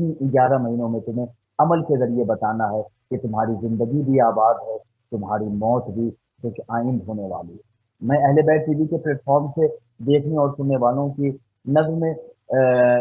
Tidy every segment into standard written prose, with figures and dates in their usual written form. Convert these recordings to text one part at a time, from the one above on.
انہی 11 مہینوں میں تمہیں عمل کے ذریعے بتانا ہے کہ تمہاری زندگی بھی آباد ہے، تمہاری موت بھی کچھ آئند ہونے والی ہے۔ میں اہل بیت ٹی وی کے پلیٹ فارم سے دیکھنے اور سننے والوں کی نظر میں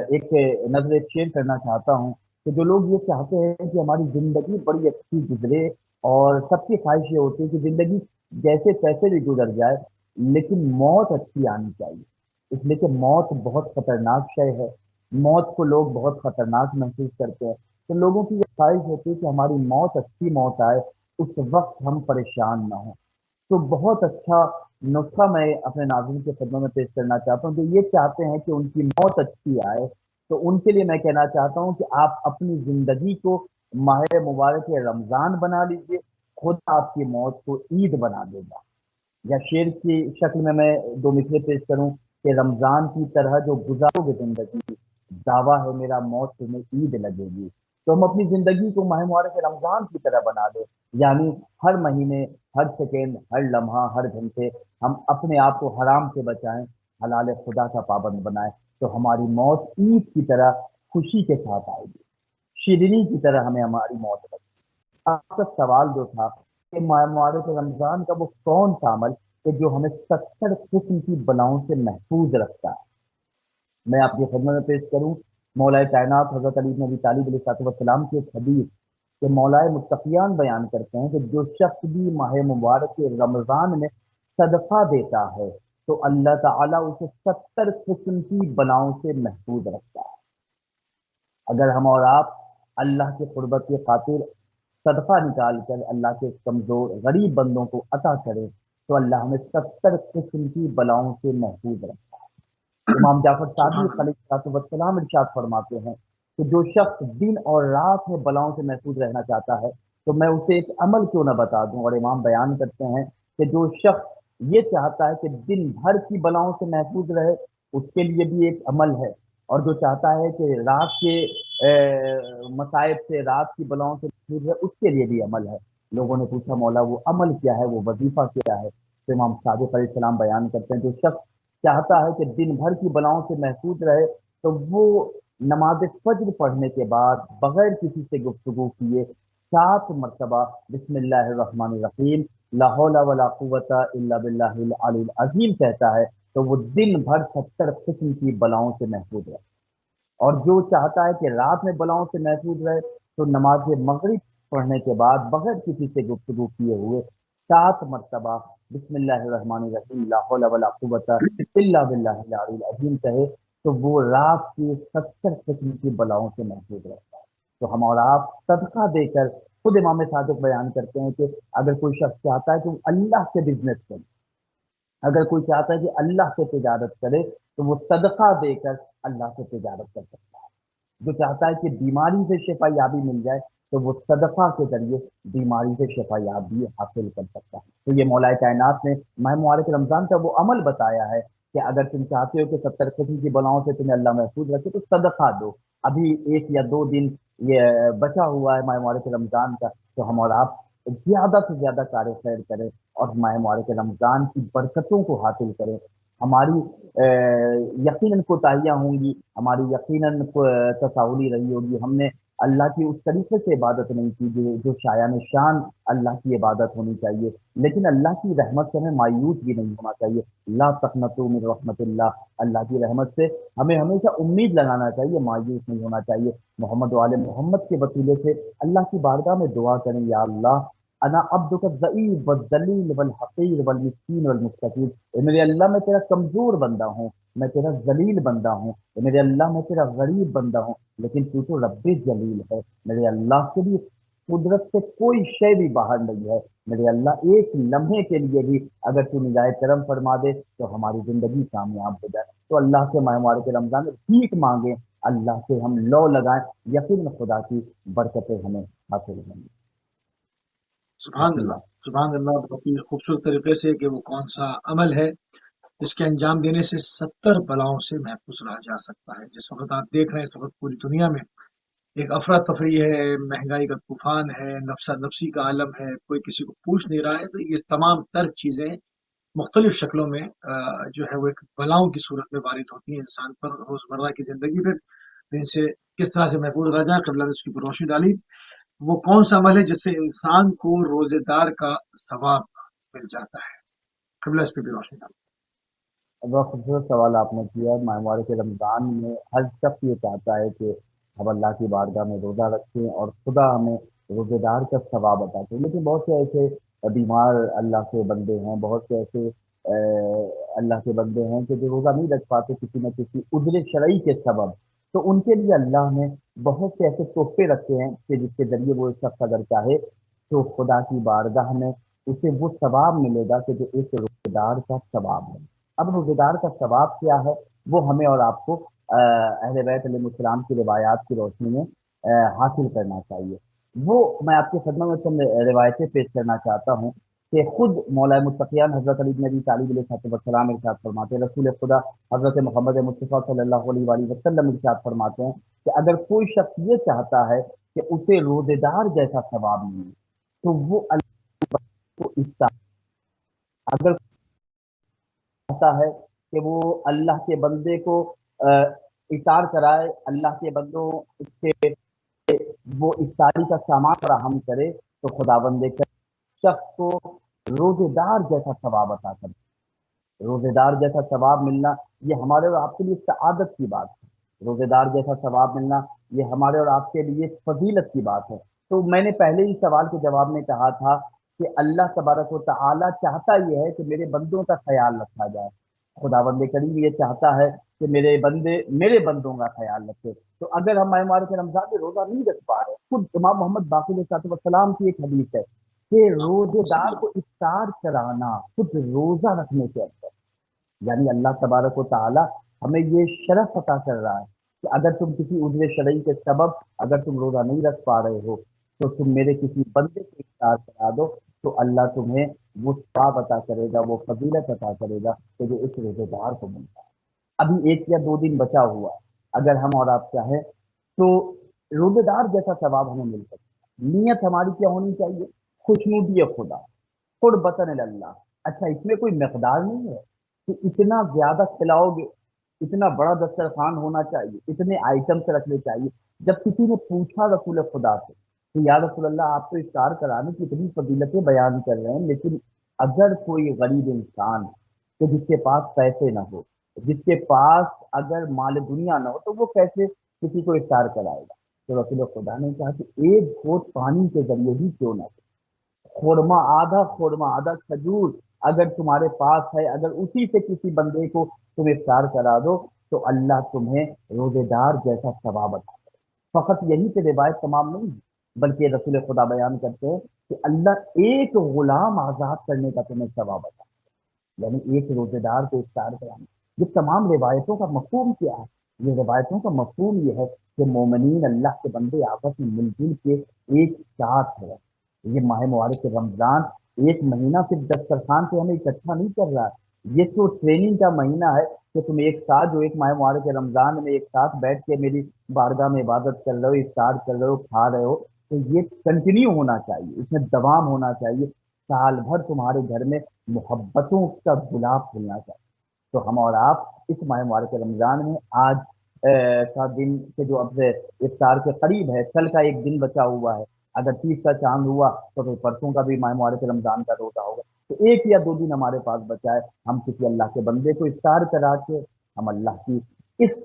ایک نظر شیئر کرنا چاہتا ہوں کہ جو لوگ یہ چاہتے ہیں کہ ہماری زندگی بڑی اچھی گزرے، اور سب کی خواہش یہ ہوتی ہے کہ زندگی جیسے تیسے بھی گزر جائے لیکن موت اچھی آنی چاہیے، اس لیے کہ موت بہت خطرناک شے ہے، موت کو لوگ بہت خطرناک محسوس کرتے ہیں۔ تو لوگوں کی یہ خواہش ہوتی ہے کہ ہماری موت اچھی موت آئے، اس وقت ہم پریشان نہ ہوں۔ تو بہت اچھا نسخہ میں اپنے ناظرین کے خدمت میں پیش کرنا چاہتا ہوں، جو یہ چاہتے ہیں کہ ان کی موت اچھی آئے، تو ان کے لیے میں کہنا چاہتا ہوں کہ آپ اپنی زندگی کو ماہ مبارک رمضان بنا لیجئے، خود آپ کی موت کو عید بنا دے گا۔ یا شعر کی شکل میں 2 مصرے پیش کروں کہ رمضان کی طرح جو گزارو گے زندگی، دعویٰ ہے میرا موت تمہیں عید لگے گی۔ تو ہم اپنی زندگی کو ماہ مبارک رمضان کی طرح بنا دیں، یعنی ہر مہینے، ہر سیکنڈ، ہر لمحہ، ہر گھنٹے ہم اپنے آپ کو حرام سے بچائیں، حلال خدا کا پابند بنائیں، تو ہماری موت عید کی طرح خوشی کے ساتھ آئے گی، شیرینی کی طرح ہمیں ہماری موت لگے گی۔ آپ کا سوال جو تھا کہ ماہ مبارک رمضان کا وہ کون سا عمل کہ جو ہمیں 70 قسم کی بلاؤں سے محفوظ رکھتا ہے، میں آپ کی خدمت میں پیش کروں مولا کائنات حضرت علی بن ابی طالب علیہ السلام کی ایک حدیث کہ مولا متقیان بیان کرتے ہیں کہ جو شخص بھی ماہ مبارک رمضان میں صدقہ دیتا ہے تو اللہ تعالیٰ اسے 70 قسم کی بلاؤں سے محفوظ رکھتا ہے۔ اگر ہم اور آپ اللہ کے قربت کی خاطر صدقہ نکال کر اللہ کے کمزور غریب بندوں کو عطا کریں تو اللہ ہمیں 70 قسم کی بلاؤں سے محفوظ رکھتا ہے۔ امام جعفر سبحان صادق علیہ السلام ارشاد فرماتے ہیں کہ جو شخص دن اور رات میں بلاؤں سے محفوظ رہنا چاہتا ہے تو میں اسے ایک عمل کیوں نہ بتا دوں، اور امام بیان کرتے ہیں کہ جو شخص یہ چاہتا ہے کہ دن بھر کی بلاؤں سے محفوظ رہے، اس کے لیے بھی ایک عمل ہے، اور جو چاہتا ہے کہ رات کے مصائب سے، رات کی بلاؤں سے محفوظ رہے، اس کے لیے بھی عمل ہے۔ لوگوں نے پوچھا مولا وہ عمل کیا ہے، وہ وظیفہ کیا ہے؟ تو امام صادق علیہ السلام بیان کرتے ہیں جو شخص چاہتا ہے کہ دن بھر کی بلاؤں سے محفوظ رہے تو وہ نماز فجر پڑھنے کے بعد بغیر کسی سے گفتگو کیے 7 مرتبہ بسم اللہ الرحمن الرحیم لا حول ولا قوت الا باللہ العلی العظیم کہتا ہے تو وہ دن بھر 70 قسم کی بلاؤں سے محفوظ رہے۔ اور جو چاہتا ہے کہ رات میں بلاؤں سے محفوظ رہے تو نماز مغرب پڑھنے کے بعد بغیر کسی سے گفتگو کیے ہوئے 7 مرتبہ بسم اللہ الرحمن الرحیم لا حول ولا قوت الا باللہ العلی العظیم کہے تو وہ رات کی 70 قسم کی بلاؤں سے محفوظ رہتا ہے۔ تو ہم اور آپ صدقہ دے کر، خود امام صادق بیان کرتے ہیں کہ اگر کوئی شخص چاہتا ہے کہ وہ اللہ سے بزنس کرے، اگر کوئی چاہتا ہے کہ اللہ سے تجارت کرے تو وہ صدقہ دے کر اللہ سے تجارت کر سکتا ہے۔ جو چاہتا ہے کہ بیماری سے شفا یابی مل جائے تو وہ صدقہ کے ذریعے بیماری سے شفا یابی حاصل کر سکتا ہے۔ تو یہ مولا کائنات نے ماہ مبارک رمضان کا وہ عمل بتایا ہے کہ اگر تم چاہتے ہو کہ 70 قسم کی بلاؤں سے تمہیں اللہ محفوظ رکھے تو صدقہ دو۔ ابھی 1 یا 2 دن یہ بچا ہوا ہے ماہ مبارک رمضان کا، تو ہم اور آپ زیادہ سے زیادہ کار خیر کریں اور ماہ مبارک رمضان کی برکتوں کو حاصل کریں۔ ہماری یقیناً کوتاہیاں ہوں گی، ہماری یقیناً تساہلی رہی ہوگی، ہم نے اللہ کی اس طریقے سے عبادت نہیں کی جو شایان شان اللہ کی عبادت ہونی چاہیے، لیکن اللہ کی رحمت سے ہمیں مایوس بھی نہیں ہونا چاہیے۔ لا تقنطوا من رحمت اللہ، اللہ کی رحمت سے ہمیں ہمیشہ امید لگانا چاہیے، مایوس نہیں ہونا چاہیے۔ محمد وآل محمد کے وسیلے سے اللہ کی بارگاہ میں دعا کریں، یا اللہ انا عبدک الضعیف والذلیل والحقیر والمسکین والمستغیث، اے میرے اللہ میں تیرا کمزور بندہ ہوں، میں تیرا ذلیل بندہ ہوں، اے میرے اللہ میں تیرا غریب بندہ ہوں، لیکن تو تو رب جلیل ہے، میرے اللہ کے بھی قدرت سے کوئی شے بھی باہر نہیں ہے، میرے اللہ ایک لمحے کے لیے بھی اگر تو نگاہ کرم فرما دے تو ہماری زندگی کامیاب ہو جائے۔ تو اللہ سے ماہ مبارک رمضان میں بھیک مانگیں، اللہ سے ہم لو لگائیں، یقین خدا کی برکتیں ہمیں حاصل ہوں گی۔ سبحان بسم اللہ، اللہ۔ سبحان اللہ، بہت ہی خوبصورت طریقے سے کہ وہ کون سا عمل ہے جس کے انجام دینے سے 70 بلاؤں سے محفوظ رہا جا سکتا ہے۔ جس وقت آپ دیکھ رہے ہیں اس وقت پوری دنیا میں ایک افراتفری ہے، مہنگائی کا طوفان ہے، نفسا نفسی کا عالم ہے، کوئی کسی کو پوچھ نہیں رہا ہے، تو یہ تمام تر چیزیں مختلف شکلوں میں جو ہے وہ ایک بلاؤں کی صورت میں وارد ہوتی ہیں انسان پر روزمرہ کی زندگی پہ۔ دن سے کس طرح سے محفوظ رہ جائے، قبلہ نے اس کی اوپر روشنی ڈالی۔ وہ کون سا عمل ہے جس سے انسان کو روزے دار کا ثواب مل جاتا ہے؟ قبلہ اس پہ بھی روشنی ڈالی۔ بہت خوبصورت سوال آپ نے کیا۔ ماہ مبارک رمضان میں ہر شخص یہ چاہتا ہے کہ ہم اللہ کی بارگاہ میں روزہ رکھیں اور خدا ہمیں روزے دار کا ثواب عطا کرے، لیکن بہت سے ایسے بیمار اللہ کے بندے ہیں، بہت سے ایسے اللہ کے بندے ہیں کہ جو روزہ نہیں رکھ پاتے کسی نہ کسی عذر شرعی کے سبب، تو ان کے لیے اللہ نے بہت سے ایسے تحفے رکھے ہیں کہ جس کے ذریعے وہ شخص اگر چاہے تو خدا کی بارگاہ میں اسے وہ ثواب ملے گا کہ جو ایک روزے دار کا ثواب ہے۔ اب روزے دار کا ثواب کیا ہے، وہ ہمیں اور آپ کو اہل بیت علیہ السلام کی روایات کی روشنی میں حاصل کرنا چاہیے۔ وہ میں آپ کی خدمت میں چند روایتیں پیش کرنا چاہتا ہوں کہ خود مولا متقیان حضرت علی بن ابی طالب علیہ السلام ارشاد فرماتے ہیں، رسول خدا حضرت محمد مصطفیٰ صلی اللہ علیہ وآلہ وسلم ارشاد فرماتے ہیں کہ اگر کوئی شخص یہ چاہتا ہے کہ اسے روزے دار جیسا ثواب ملے تو وہ اللہ کو افطار، اگر چاہتا ہے کہ وہ اللہ کے بندے کو افطار کرائے، اللہ کے بندوں کے وہ افطاری کا سامان فراہم کرے، تو خدا بندے کا شخص کو روزے دار جیسا ثواب عطا کرے۔ روزے دار جیسا ثواب ملنا یہ ہمارے اور آپ کے لیے سعادت کی بات ہے۔ روزے دار جیسا ثواب ملنا یہ ہمارے اور آپ کے لیے فضیلت کی بات ہے۔ تو میں نے پہلے ہی سوال کے جواب میں کہا تھا کہ اللہ تبارک و تعالیٰ چاہتا یہ ہے کہ میرے بندوں کا خیال رکھا جائے، خدا بند کریم یہ چاہتا ہے کہ میرے بندوں کا خیال رکھے۔ تو اگر ہم ماہ مبارک رمضان میں روزہ نہیں رکھ پا رہے، خود امام محمد باقر علیہ السلام کی ایک حدیث ہے کہ روزے دار کو افطار کرانا خود روزہ رکھنے کے اندر، یعنی اللہ تبارک و تعالی ہمیں یہ شرف عطا کر رہا ہے کہ اگر تم کسی عذر شرعی کے سبب اگر تم روزہ نہیں رکھ پا رہے ہو تو تم میرے کسی بندے کو افطار کرا دو، تو اللہ تمہیں وہ ثواب عطا کرے گا، وہ فضیلت عطا کرے گا کہ جو اس روزے دار کو ملتا ہے۔ ابھی 1 یا 2 دن بچا ہوا، اگر ہم اور آپ چاہیں تو روزے دار جیسا ثواب ہمیں مل سکتا ہے۔ نیت ہماری کیا ہونی چاہیے؟ خوشنودی خدا، قربتاً اللہ۔ اچھا، اس میں کوئی مقدار نہیں ہے کہ اتنا زیادہ کھلاؤ گے، اتنا بڑا دسترخوان ہونا چاہیے، اتنے آئٹمس رکھنے چاہیے۔ جب کسی نے پوچھا رسول خدا سے کہ یا رسول اللہ آپ تو افطار کرانے کی اتنی فضیلتیں بیان کر رہے ہیں، لیکن اگر کوئی غریب انسان کہ جس کے پاس پیسے نہ ہو، جس کے پاس اگر مال دنیا نہ ہو، تو وہ کیسے کسی کو افطار کرائے گا؟ تو رسول خدا نے کہا کہ ایک گھونٹ پانی کے ذریعے ہی کیوں نہ خورما آدھا کھجور اگر تمہارے پاس ہے، اگر اسی سے کسی بندے کو تم افطار کرا دو تو اللہ تمہیں روزے دار جیسا ثواب عطا کرے۔ فقط یہی سے روایت تمام نہیں ہے، بلکہ رسول خدا بیان کرتے ہیں کہ اللہ ایک غلام آزاد کرنے کا تمہیں ثواب عطا کرے، یعنی ایک روزے دار کو افطار کرانا۔ یہ تمام روایتوں کا مفہوم کیا ہے؟ یہ روایتوں کا مفہوم یہ ہے کہ مومنین اللہ کے بندے آپس میں مل جل کے ایک ساتھ ہے۔ یہ ماہ مبارک رمضان ایک مہینہ صرف دسترخوان سے ہمیں اکٹھا نہیں کر رہا ہے، یہ تو ٹریننگ کا مہینہ ہے کہ تم ایک ساتھ جو ایک ماہ مبارک رمضان میں ایک ساتھ بیٹھ کے میری بارگاہ میں عبادت کر رہے ہو، افطار کر رہے ہو، کھا رہے ہو، تو یہ کنٹینیو ہونا چاہیے، اس میں دوام ہونا چاہیے۔ سال بھر تمہارے گھر میں محبتوں کا گلاب کھلنا چاہیے۔ تو ہم اور آپ اس ماہ مبارک رمضان میں آج کا دن کے جو اب سے افطار کے قریب ہے، کل کا ایک دن بچا ہوا ہے، اگر 30 کا چاند ہوا تو پھر پرسوں کا بھی ماہ مبارک رمضان کا روزہ ہوگا، تو 1 یا 2 دن ہمارے پاس بچا ہے، ہم کسی اللہ کے بندے کو افطار کرا کے ہم اللہ کی اس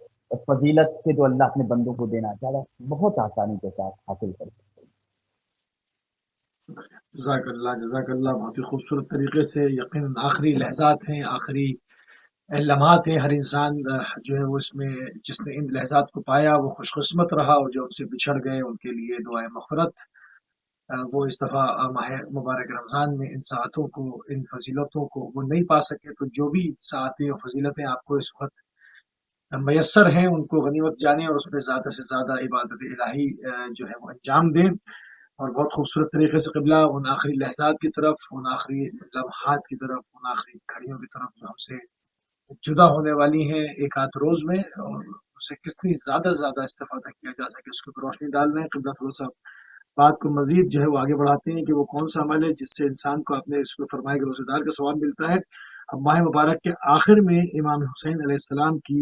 فضیلت سے جو اللہ اپنے بندوں کو دینا چاہ رہا ہے بہت آسانی کے ساتھ حاصل کر سکتے ہیں۔ جزاک اللہ، بہت ہی خوبصورت طریقے سے۔ یقیناً آخری لحظات ہیں، آخری لمحات ہیں، ہر انسان جو ہے وہ اس میں جس نے ان لحظات کو پایا وہ خوش قسمت رہا، اور جو ان سے بچھڑ گئے ان کے لیے دعائے مغفرت۔ وہ اس دفعہ ماہ مبارک رمضان میں ان ساعتوں کو، ان فضیلتوں کو وہ نہیں پا سکے، تو جو بھی ساعتیں اور فضیلتیں آپ کو اس وقت میسر ہیں ان کو غنیمت جانیں اور اس میں زیادہ سے زیادہ عبادت الہی جو ہے وہ انجام دیں۔ اور بہت خوبصورت طریقے سے قبلہ ان آخری لحظات کی طرف، ان آخری لمحات کی طرف، ان آخری گھڑیوں کی طرف جو ہم سے جدا ہونے والی ہیں ایک آدھ روز میں، اور اسے کتنی زیادہ سے زیادہ استفادہ کیا جا سکے اس کو روشنی ڈال رہے ہیں۔ قبلہ تھوڑا سا بات کو مزید جو ہے وہ آگے بڑھاتے ہیں کہ وہ کون سا عمل ہے جس سے انسان کو اپنے اس کو فرمائے کہ روزے دار کا ثواب ملتا ہے۔ اب ماہ مبارک کے آخر میں امام حسین علیہ السلام کی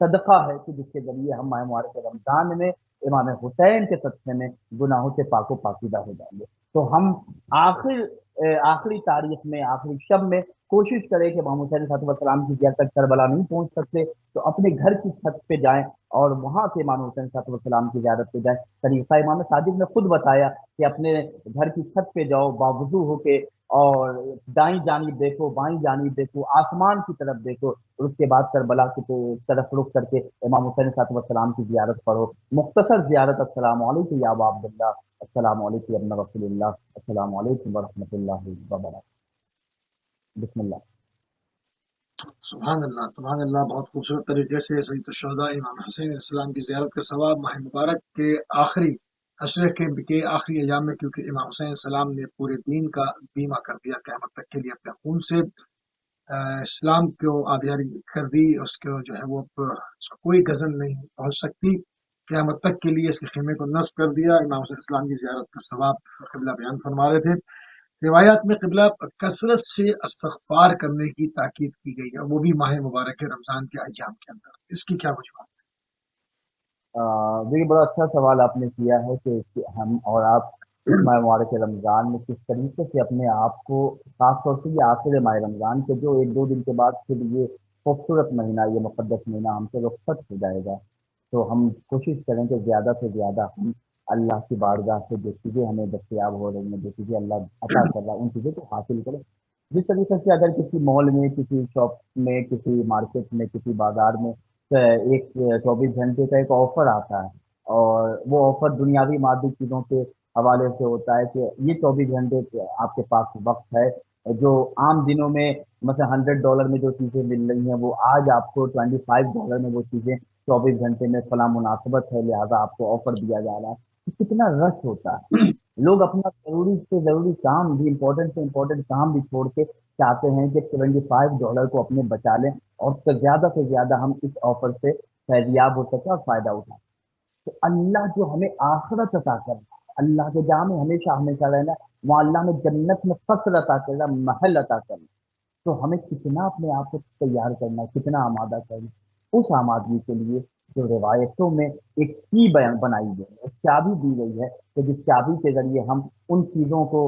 صدقہ ہے کہ جس کے ذریعے ہم ماہ مبارک رمضان میں امام حسین کے صدقے میں گناہوں سے پاک و پاکیزہ ہو جائیں گے۔ تو ہم آخر آخری تاریخ میں، آخری شب میں کوشش کریں کہ امام حسین صاحب السلام کی زیارت تک کربلا نہیں پہنچ سکتے تو اپنے گھر کی چھت پہ جائیں اور وہاں سے امام حسین صاحب السلام کی زیارت پہ جائیں۔ طریقہ امام صادق نے خود بتایا کہ اپنے گھر کی چھت پہ جاؤ باوضو ہو کے، اور دائیں جانب دیکھو، بائیں جانب دیکھو، آسمان کی طرف دیکھو، اور اس کے بعد کربلا کی طرف رخ کر کے امام حسین صاحب السلام کی زیارت پڑھو۔ مختصر زیارت: السلام علیکم یا ابا عبداللہ، السلام علیکم یا ابن رسول اللہ، السلام علیکم ورحمۃ اللہ وبرکاتہ۔ بسم اللہ۔ سبحان اللہ، بہت خوبصورت طریقے سے سید الشہداء امام حسین علیہ السلام کی زیارت کا ثواب ماہ مبارک کے آخری عشرے کے آخری ایام میں، کیونکہ امام حسین علیہ السلام نے پورے دین کا بیمہ کر دیا قیامت تک کے لیے، اپنے خون سے اسلام کو آبیاری کر دی، اس کو جو ہے وہ اس کو کوئی غزل نہیں پہنچ سکتی، قیامت تک کے لیے اس کے خیمے کو نصب کر دیا۔ امام حسین علیہ السلام کی زیارت کا ثواب قبلہ بیان فرما رہے تھے۔ روایات میں قبلہ کثرت سے استغفار کرنے کی تاکید کی گئی ہے، وہ بھی ماہ مبارک رمضان کے ایام کے اندر، اس کی کیا وجوہات؟ دیکھیے، بڑا اچھا سوال آپ نے کیا ہے کہ ہم اور آپ اس ماہ مبارک رمضان میں کس طریقے سے اپنے آپ کو، خاص طور سے یہ آخر ماہ رمضان کے جو ایک دو دن کے بعد پھر یہ خوبصورت مہینہ، یہ مقدس مہینہ ہم سے رخصت ہو جائے گا، تو ہم کوشش کریں کہ زیادہ سے زیادہ ہم اللہ کی بارگاہ سے جو چیزیں ہمیں دستیاب ہو رہی ہیں، جو چیزیں اللہ عطا کر رہا ہے، ان چیزوں کو حاصل کریں۔ جس طریقے سے اگر کسی مال میں، کسی شاپ میں، کسی مارکیٹ میں، کسی بازار میں ایک 24 گھنٹے کا ایک آفر آتا ہے، اور وہ آفر دنیاوی مادی چیزوں کے حوالے سے ہوتا ہے کہ یہ 24 گھنٹے آپ کے پاس وقت ہے، جو عام دنوں میں مثلا $100 میں جو چیزیں مل رہی ہیں وہ آج آپ کو $25 میں وہ چیزیں 24 گھنٹے میں فلاں مناسبت ہے، لہٰذا آپ کو آفر دیا جا رہا ہے۔ کتنا رش ہوتا ہے، لوگ اپنا ضروری سے ضروری کام بھی، امپورٹنٹ سے امپورٹنٹ کام بھی چھوڑ کے چاہتے ہیں کہ $25 کو اپنے بچا لیں اور زیادہ سے زیادہ ہم اس آفر سے فیضیاب ہو سکیں اور فائدہ اٹھائیں۔ تو اللہ جو ہمیں آخرت عطا کر رہا ہے، اللہ کے جہاں میں ہمیشہ ہمیشہ رہنا ہے، وہ اللہ میں جنت میں فصل عطا کر رہا ہے، محل عطا کر رہا ہے، تو ہمیں کتنا اپنے آپ کو تیار کرنا ہے، کتنا آمادہ کرنا، اس آمادگی کے لیے جو روایتوں میں ایک کی بنائی گئی ہے، ایک چابی دی گئی ہے کہ جس چابی کے ذریعے ہم ان چیزوں کو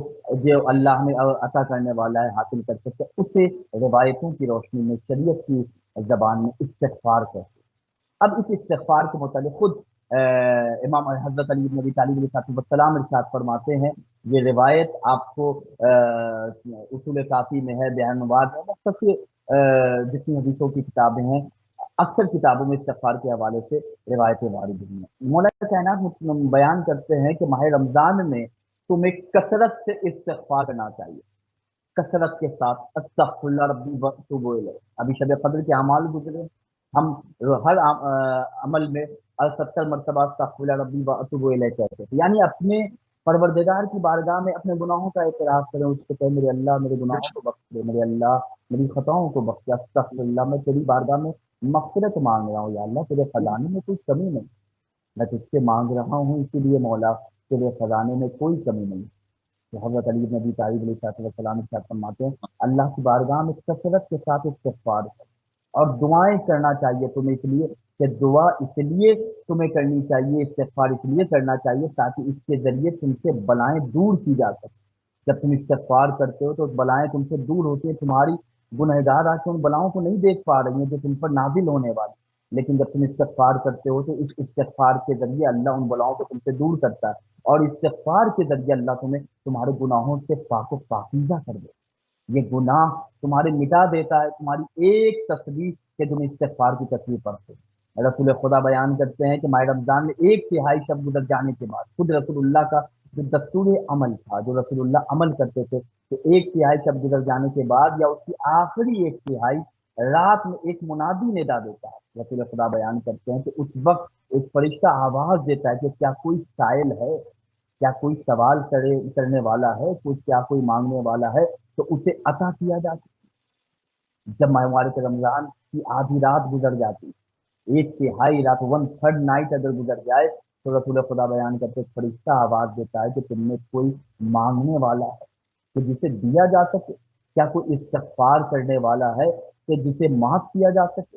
جو اللہ ہمیں عطا کرنے والا ہے حاصل کر سکتے ہیں، اسے روایتوں کی روشنی میں، شریعت کی زبان میں استغفار کہتے ہیں۔ اب اس استغفار کے متعلق خود امام حضرت علی بن ابی طالب علیہ السلام ارشاد فرماتے ہیں، یہ روایت آپ کو اصول کافی میں ہے، بیان مواد ہے، سب سے جتنی حدیثوں کی کتابیں ہیں، اکثر کتابوں میں استغفار کے حوالے سے روایتیں وارد ہوئی ہیں۔ مولانا کائنات بیان کرتے ہیں کہ ماہ رمضان میں تمہیں کثرت سے استغفار کرنا چاہیے، کثرت کے ساتھ استغفر اللہ ربی واتوب الیہ۔ ابھی شب قدر کے اعمال گزرے، ہم ہر عمل میں 70 مرتبہ استغفر اللہ ربی واتوب الیہ کہتے ہیں، یعنی اپنے پروردگار کی بارگاہ میں اپنے گناہوں کا اعتراف کریں، اس کو کہیں میرے اللہ میرے گناہوں کو بخش دے، میرے اللہ میری خطاؤں کو بخش دے، استغفر اللہ، میں تیری بارگاہ میں مغفرت مانگ رہا ہوں، یا اللہ تیرے خزانے میں کوئی کمی نہیں، میں تجھ سے مانگ رہا ہوں، اسی لیے مولا تیرے خزانے میں کوئی کمی نہیں۔ تو حضرت علی بن ابی طالب علیہ السلام فرماتے ہیں اللہ کی بارگاہ میں کثرت کے ساتھ استغفار کرو، اور دعائیں کرنا چاہیے تمہیں، اس لیے کہ دعا اس لیے تمہیں کرنی چاہیے، استغفار اس لیے کرنا چاہیے تاکہ اس کے ذریعے تم سے بلائیں دور کی جا سکیں۔ جب تم استغفار کرتے ہو تو بلائیں تم سے دور ہوتی ہیں، تمہاری گنہگار آنکھیں ان بلاؤں کو نہیں دیکھ پا رہی ہیں جو تم پر نازل ہونے والی، لیکن جب تم استغفار کرتے ہو تو اس استغفار کے ذریعے اللہ ان بلاؤں کو تم سے دور کرتا ہے، اور استغفار کے ذریعے اللہ تمہیں تمہارے گناہوں سے پاک و پاکیزہ کر دے، یہ گناہ تمہارے مٹا دیتا ہے، تمہاری ایک تصویر کہ تم استغفار کی تصویر پڑھتے ہو۔ رسول خدا بیان کرتے ہیں کہ ماہ رمضان میں 1/3 شب گزر جانے کے بعد خود رسول اللہ کا جو دستور عمل تھا، جو رسول اللہ عمل کرتے تھے، کہ 1/3 شب گزر جانے کے بعد یا اس کی آخری 1/3 رات میں ایک منادی ندا دیتا ہے۔ رسول خدا بیان کرتے ہیں کہ اس وقت ایک فرشتہ آواز دیتا ہے کہ کیا کوئی سائل ہے، کیا کوئی سوال کرنے والا ہے، کیا کوئی مانگنے والا ہے تو اسے عطا کیا جاتا ہے۔ جب ماہ مبارک رمضان کی آدھی رات گزر جاتی، 1/3 رات، 1/3 نائٹ اگر گزر جائے تو رسول خدا بیان کرتے فرشتہ آواز دیتا ہے کہ تم میں کوئی مانگنے والا ہے کہ جسے دیا جا سکے، کیا کوئی استغفار کرنے والا ہے کہ جسے معاف کیا جا سکے۔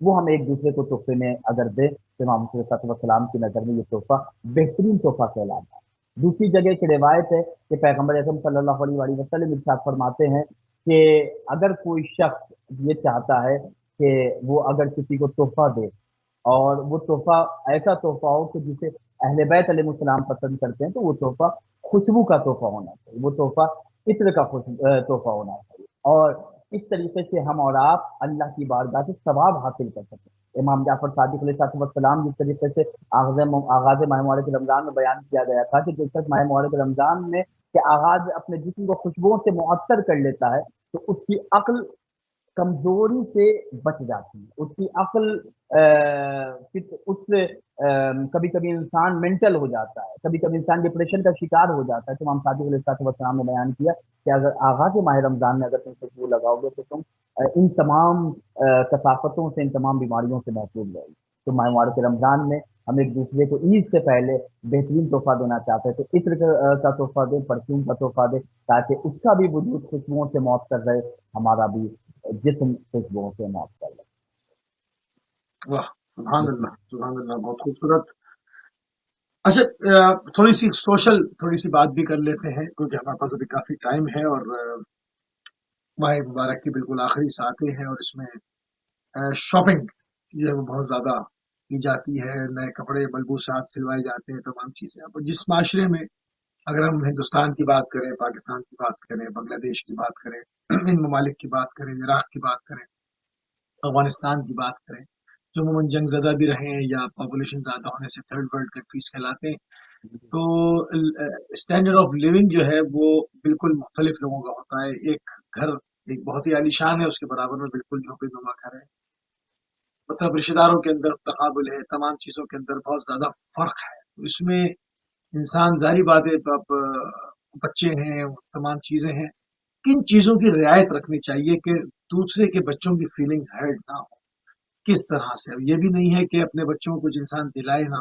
وہ ہم ایک دوسرے کو تحفے میں اگر دیں تو امام حسین صلی اللہ علیہ وسلم کی نظر میں یہ تحفہ بہترین تحفہ کہلاتا ہے۔ دوسری جگہ کی روایت ہے کہ پیغمبر اعظم صلی اللہ علیہ وآلہ وسلم ارشاد فرماتے ہیں کہ اگر کوئی شخص یہ چاہتا ہے کہ وہ اگر کسی کو تحفہ دے اور وہ تحفہ ایسا تحفہ ہو کہ جسے اہل بیت علیہ السلام پسند کرتے ہیں، تو وہ تحفہ خوشبو کا تحفہ ہونا چاہیے، وہ تحفہ عطر کا تحفہ ہونا چاہیے، اور اس طریقے سے ہم اور آپ اللہ کی بارگاہ سے ثواب حاصل کر سکیں۔ امام جعفر صادق علیہ السلام جس طریقے سے آغاز ماہ مبارک رمضان میں بیان کیا گیا تھا کہ جب تک ماہ مبارک رمضان میں کہ آغاز اپنے جسم کو خوشبوؤں سے معطر کر لیتا ہے تو اس کی عقل کمزوری سے بچ جاتی ہے، اس کی عقل اس سے کبھی کبھی انسان مینٹل ہو جاتا ہے، کبھی کبھی انسان ڈپریشن کا شکار ہو جاتا ہے۔ تو امام صادق علیہ السلام نے بیان کیا کہ اگر آغاز ماہ رمضان میں اگر تم خوشبو لگاؤ گے تو تم ان تمام کثافتوں سے، ان تمام بیماریوں سے محفوظ رہے گی۔ تو ماہ مبارک رمضان میں ہم ایک دوسرے کو عید سے پہلے بہترین تحفہ دینا چاہتے ہیں تو عطر کا تحفہ دیں، پرفیوم کا تحفہ دیں، تاکہ اس کا بھی وجود خوشبوؤں سے معطر رہے، ہمارا بھی جسم خوشبوؤں سے معطر رہے۔ واہ، سبحان جی اللہ، سبحان اللہ، بہت خوبصورت۔ اچھا، تھوڑی سی سوشل تھوڑی سی بات بھی کر لیتے ہیں کیونکہ ہمارے پاس ابھی کافی ٹائم ہے، اور ماہ مبارک کی بالکل آخری ساتیں ہیں، اور اس میں شاپنگ جو ہے وہ بہت زیادہ کی جاتی ہے، نئے کپڑے ملبوسات سلوائے جاتے ہیں، تمام چیزیں۔ اب جس معاشرے میں اگر ہم ہندوستان کی بات کریں، پاکستان کی بات کریں، بنگلہ دیش کی بات کریں، ان ممالک کی بات کریں، عراق کی بات کریں، افغانستان کی بات کریں، جو عموماً جنگ زدہ بھی رہے ہیں یا پاپولیشن زیادہ ہونے سے تھرڈ ورلڈ کنٹریز کہلاتے ہیں، تو اسٹینڈرڈ آف لیونگ جو ہے وہ بالکل مختلف لوگوں کا ہوتا ہے۔ ایک گھر ایک بہت ہی عالیشان ہے، اس کے برابر میں بالکل جھوپڑی نما گھر ہے، مطلب رشتے داروں کے اندر تقابل ہے، تمام چیزوں کے اندر بہت زیادہ فرق ہے۔ اس میں انسان ظاہری بات ہے، اب بچے ہیں، تمام چیزیں ہیں، کن چیزوں کی رعایت رکھنی چاہیے کہ دوسرے کے بچوں کی فیلنگز ہرٹ نہ ہو، کس طرح سے؟ یہ بھی نہیں ہے کہ اپنے بچوں کو کچھ انسان دلائے نہ،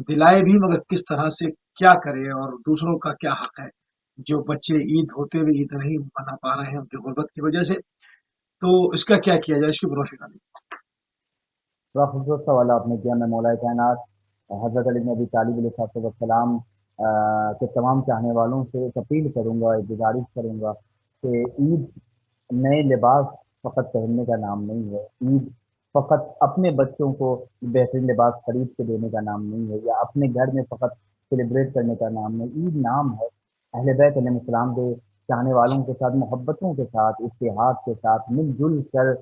دلائے بھی مگر کس طرح سے، کیا کرے، اور دوسروں کا کیا حق ہے جو بچے عید ہوتے ہوئے عید نہیں منا پا رہے ہیں ان کی غربت کی وجہ سے، تو اس کا کیا کیا جائے، اس کی روشنی ڈالی۔ بڑا خوبصورت سوال آپ نے کیا۔ میں مولا کائنات حضرت علی بن ابی طالب علیہ السلام کے تمام چاہنے والوں سے ایک اپیل کروں گا، ایک گزارش کروں گا کہ عید نئے لباس فقط پہننے کا نام نہیں ہے، عید فقط اپنے بچوں کو بہترین لباس خرید کے دینے کا نام نہیں ہے، یا اپنے گھر میں فقط سیلیبریٹ کرنے کا نام نہیں۔ عید نام ہے اہل بیت علیہ السلام کے چاہنے والوں کے ساتھ، محبتوں کے ساتھ، اتحاد کے ساتھ مل جل کر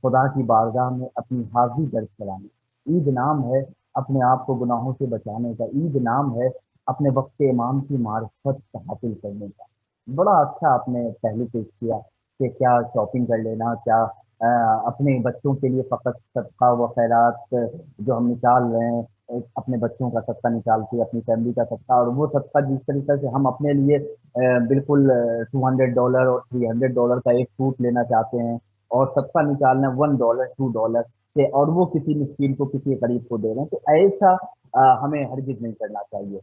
خدا کی بارگاہ میں اپنی حاضری درج کرانے۔ عید نام ہے اپنے آپ کو گناہوں سے بچانے کا، عید نام ہے اپنے وقت امام کی معرفت حاصل کرنے کا۔ بڑا اچھا آپ نے پہلو پیش کیا کہ کیا شاپنگ کر لینا، کیا اپنے بچوں کے لیے فقط صدقہ و خیرات جو ہم نکال رہے ہیں، اپنے بچوں کا صدقہ نکال کے اپنی فیملی کا صدقہ، اور وہ صدقہ جس طریقے سے ہم اپنے لیے بالکل $200 اور $300 کا ایک سوٹ لینا چاہتے ہیں، اور صدقہ نکالنا $1 $2 سے، اور وہ کسی مسکین کو، کسی غریب کو دے رہے ہیں، تو ایسا ہمیں ہرگز نہیں کرنا چاہیے۔